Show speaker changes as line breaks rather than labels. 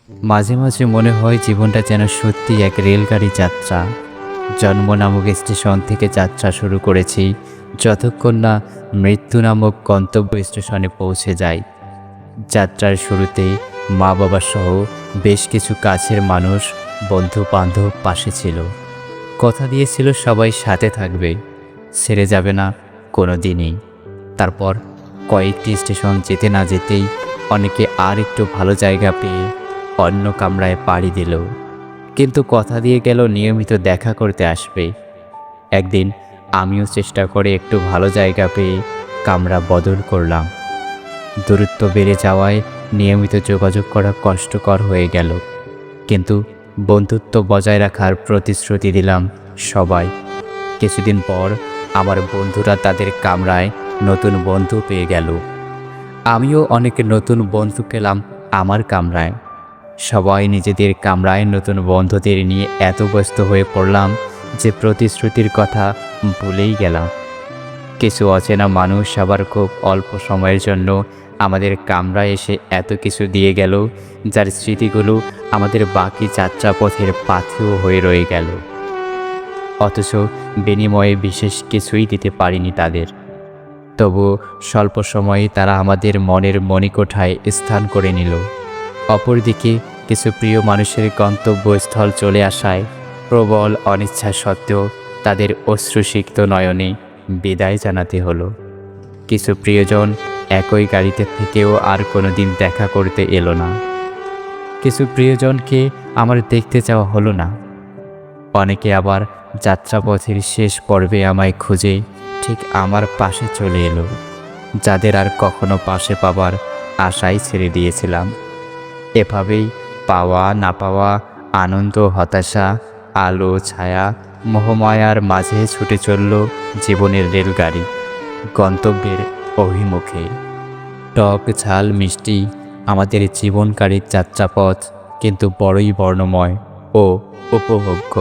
মাঝে মাঝে মনে হয় জীবনটা যেন সত্যি এক রেলগাড়ি যাত্রা। জন্ম নামক স্টেশন থেকে যাত্রা শুরু করেছি, যতক্ষণ না মৃত্যু নামক গন্তব্য স্টেশনে পৌঁছে যাই। যাত্রার শুরুতে মা বাবা সহ বেশ কিছু কাছের মানুষ, বন্ধু বান্ধব পাশে ছিল। কথা দিয়েছিল সবাই সাথে থাকবে, ছেড়ে যাবে না কোনো দিনই। তারপর কয়েকটি স্টেশন যেতে না যেতেই অনেকে আর একটু ভালো জায়গা পেয়ে অন্য কামরায় পাড়ি দিল, কিন্তু কথা দিয়ে গেল নিয়মিত দেখা করতে আসবে। একদিন আমিও চেষ্টা করে একটু ভালো জায়গা পেয়ে কামরা বদল করলাম। দূরত্ব বেড়ে যাওয়ায় নিয়মিত যোগাযোগ করা কষ্টকর হয়ে গেল, কিন্তু বন্ধুত্ব বজায় রাখার প্রতিশ্রুতি দিলাম সবাই। কিছুদিন পর আমার বন্ধুরা তাদের কামরায় নতুন বন্ধু পেয়ে গেল, আমিও অনেক নতুন বন্ধু পেলাম আমার কামরায়। সবাই নিজেদের কামরায় নতুন বন্ধুদের নিয়ে এত ব্যস্ত হয়ে পড়লাম যে প্রতিশ্রুতির কথা ভুলেই গেলাম। কিছু অচেনা মানুষ আবার খুব অল্প সময়ের জন্য আমাদের কামরায় এসে এত কিছু দিয়ে গেল, যার স্মৃতিগুলো আমাদের বাকি যাত্রাপথের পাথেয় হয়ে রয়ে গেল। অথচ বিনিময়ে বিশেষ কিছুই দিতে পারিনি তাদের। তবু স্বল্প সময়ে তারা আমাদের মনের মণিকোঠায় স্থান করে নিল। অপরদিকে কিছু প্রিয় মানুষের গন্তব্যস্থল চলে আসায় প্রবল অনিচ্ছা সত্ত্বেও তাদের অশ্রুসিক্ত নয়নে বিদায় জানাতে হলো। কিছু প্রিয়জন একই গাড়িতে থেকেও আর কোনো দিন দেখা করতে এলো না। কিছু প্রিয়জনকে আমার দেখতে যাওয়া হলো না। অনেকে আবার যাত্রাপথের শেষ পর্বে আমায় খুঁজে ঠিক আমার পাশে চলে এলো, যাদের আর কখনো পাশে পাবার আশাই ছেড়ে দিয়েছিলাম। এভাবেই পাওয়া না পাওয়া, আনন্দ হতাশা, আলো ছায়া, মোহমায়ার মাঝে ছুটে চলল জীবনের রেলগাড়ি গন্তব্যের অভিমুখে। টক ঝাল মিষ্টি আমাদের জীবনকারীর যাত্রাপথ কিন্তু বড়ই বর্ণময় ও উপভোগ্য।